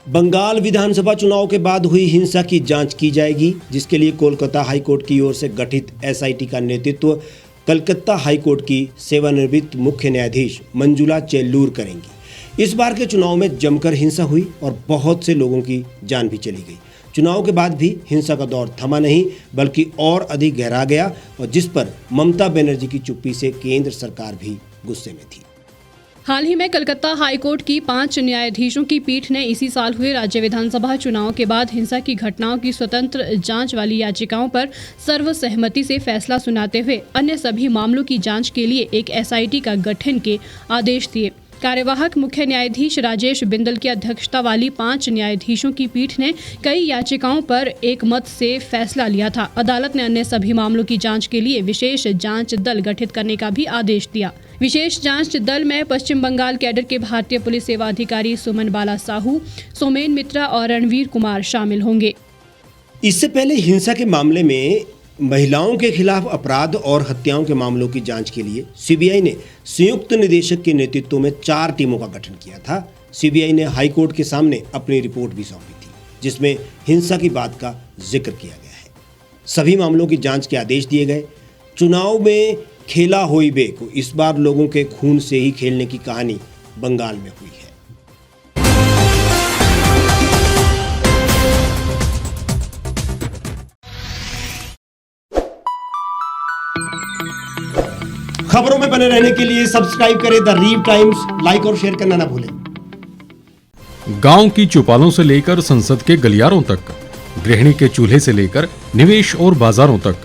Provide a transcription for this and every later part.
बंगाल विधानसभा चुनाव के बाद हुई हिंसा की जांच की जाएगी, जिसके लिए कोलकाता हाईकोर्ट की ओर से गठित एसआईटी का नेतृत्व कलकत्ता हाईकोर्ट की सेवानिवृत्त मुख्य न्यायाधीश मंजुला चेल्लूर करेंगी। इस बार के चुनाव में जमकर हिंसा हुई और बहुत से लोगों की जान भी चली गई। चुनाव के बाद भी हिंसा का दौर थमा नहीं, बल्कि और अधिक गहरा गया, और जिस पर ममता बनर्जी की चुप्पी से केंद्र सरकार भी गुस्से में थी। हाल ही में कलकत्ता हाईकोर्ट की 5 न्यायाधीशों की पीठ ने इसी साल हुए राज्य विधानसभा चुनाव के बाद हिंसा की घटनाओं की स्वतंत्र जांच वाली याचिकाओं पर सर्वसहमति से फैसला सुनाते हुए अन्य सभी मामलों की जांच के लिए एक एसआईटी का गठन के आदेश दिए। कार्यवाहक मुख्य न्यायाधीश राजेश बिंदल की अध्यक्षता वाली 5 न्यायाधीशों की पीठ ने कई याचिकाओं पर एक मत से फैसला लिया था। अदालत ने अन्य सभी मामलों की जांच के लिए विशेष जांच दल गठित करने का भी आदेश दिया। विशेष जांच दल में पश्चिम बंगाल कैडर के भारतीय पुलिस सेवा अधिकारी सुमन बाला साहू, सोमेन मित्रा और रणवीर कुमार शामिल होंगे। इससे पहले हिंसा के मामले में महिलाओं के खिलाफ अपराध और हत्याओं के मामलों की जांच के लिए सीबीआई ने संयुक्त निदेशक के नेतृत्व में 4 टीमों का गठन किया था। सीबीआई ने हाईकोर्ट के सामने अपनी रिपोर्ट भी सौंपी थी, जिसमें हिंसा की बात का जिक्र किया गया है। सभी मामलों की जांच के आदेश दिए गए। चुनाव में खेला होई बे को इस बार लोगों के खून से ही खेलने की कहानी बंगाल में हुई है। खबरों में बने रहने के लिए सब्सक्राइब करें द रीव टाइम्स, लाइक और शेयर करना ना भूलें। गांव की चौपालों से लेकर संसद के गलियारों तक, गृहिणी के चूल्हे से लेकर निवेश और बाजारों तक,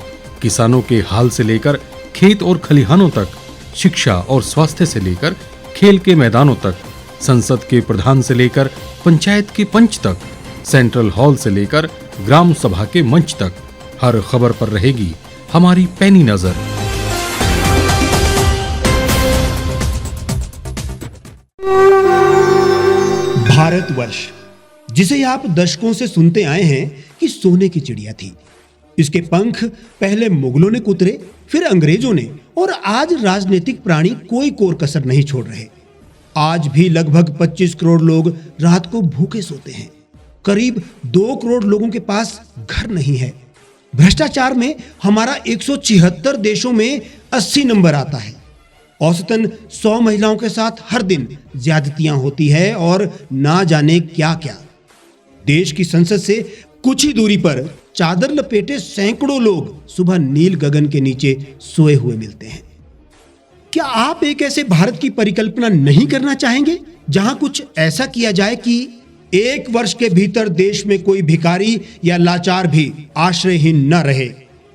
किसानों के हाल से लेकर खेत और खलिहानों तक, शिक्षा और स्वास्थ्य से लेकर खेल के मैदानों तक, संसद के प्रधान से लेकर पंचायत के पंच तक, सेंट्रल हॉल से लेकर ग्राम सभा के मंच तक, हर खबर पर रहेगी हमारी पैनी नजर। भारतवर्ष, जिसे आप दशकों से सुनते आए हैं कि सोने की चिड़िया थी। इसके पंख पहले मुगलों ने कुतरे, फिर अंग्रेजों ने, और आज राजनीतिक प्राणी कोई कोर कसर नहीं छोड़ रहे। आज भी लगभग 25 करोड़ लोग रात को भूखे सोते हैं। करीब 2 करोड़ लोगों के पास घर नहीं है। भ्रष्टाचार में हमारा 176 देशों में 80 नंबर आता है। औसतन 100 महिलाओं के साथ हर दिन ज्यादतियां होती है और ना जाने क्या क्या। देश की संसद से कुछ ही दूरी पर चादर लपेटे सैकड़ों लोग सुबह नील गगन के नीचे सोए हुए मिलते हैं। क्या आप एक ऐसे भारत की परिकल्पना नहीं करना चाहेंगे जहां कुछ ऐसा किया जाए कि 1 वर्ष के भीतर देश में कोई भिखारी या लाचार भी आश्रयहीन न रहे?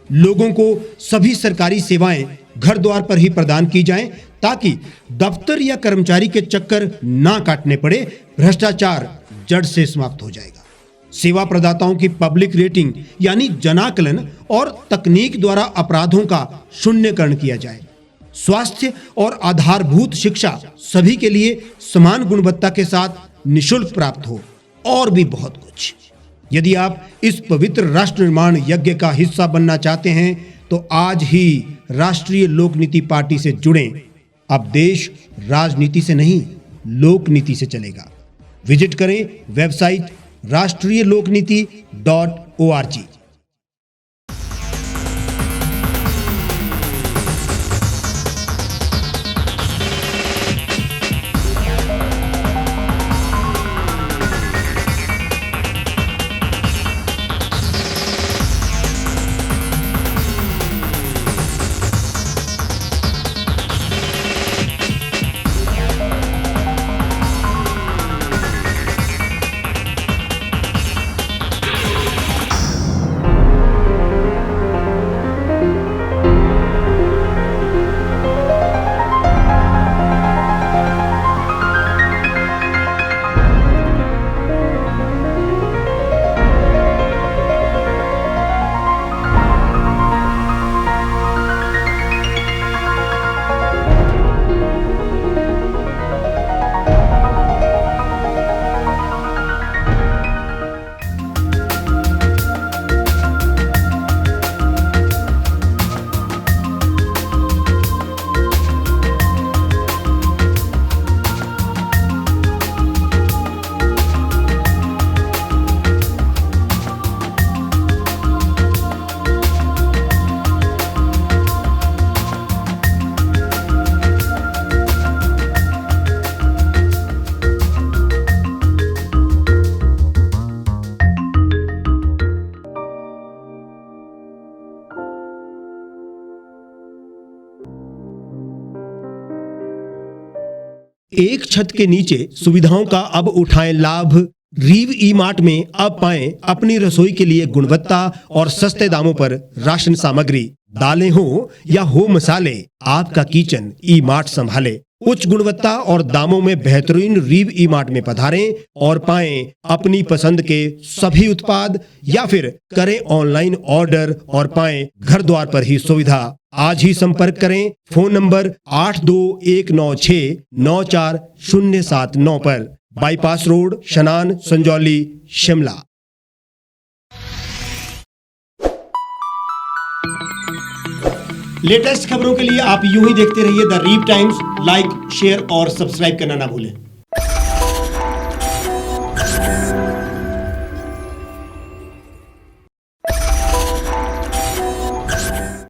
लोगों को सभी सरकारी सेवाएं घर द्वार पर ही प्रदान की जाएं, ताकि दफ्तर या कर्मचारी के चक्कर ना काटने पड़े। भ्रष्टाचार जड़ से समाप्त हो जाएगा। सेवा प्रदाताओं की पब्लिक रेटिंग यानी जनाकलन और तकनीक द्वारा अपराधों का शून्यकरण किया जाए। स्वास्थ्य और आधारभूत शिक्षा सभी के लिए समान गुणवत्ता के साथ निःशुल्क प्राप्त हो, और भी बहुत कुछ। यदि आप इस पवित्र राष्ट्र निर्माण यज्ञ का हिस्सा बनना चाहते हैं तो आज ही राष्ट्रीय लोक नीति पार्टी से जुड़ें। अब देश राजनीति से नहीं, लोक नीति से चलेगा। विजिट करें वेबसाइट rashtriyalokniti.org। एक छत के नीचे सुविधाओं का अब उठाएं लाभ। रीव ई मार्ट में अब पाएं अपनी रसोई के लिए गुणवत्ता और सस्ते दामों पर राशन सामग्री। दालें हो या हो मसाले, आपका किचन ई मार्ट संभाले। उच्च गुणवत्ता और दामों में बेहतरीन रीव ई मार्ट में पधारें और पाएं अपनी पसंद के सभी उत्पाद, या फिर करें ऑनलाइन ऑर्डर और पाएं घर द्वार पर ही सुविधा। आज ही संपर्क करें फोन नंबर 8219694079 पर, बाईपास रोड, शनान, संजौली, शिमला। लेटेस्ट खबरों के लिए आप यूं ही देखते रहिए द रीव टाइम्स। लाइक, शेयर और सब्सक्राइब करना ना भूलें।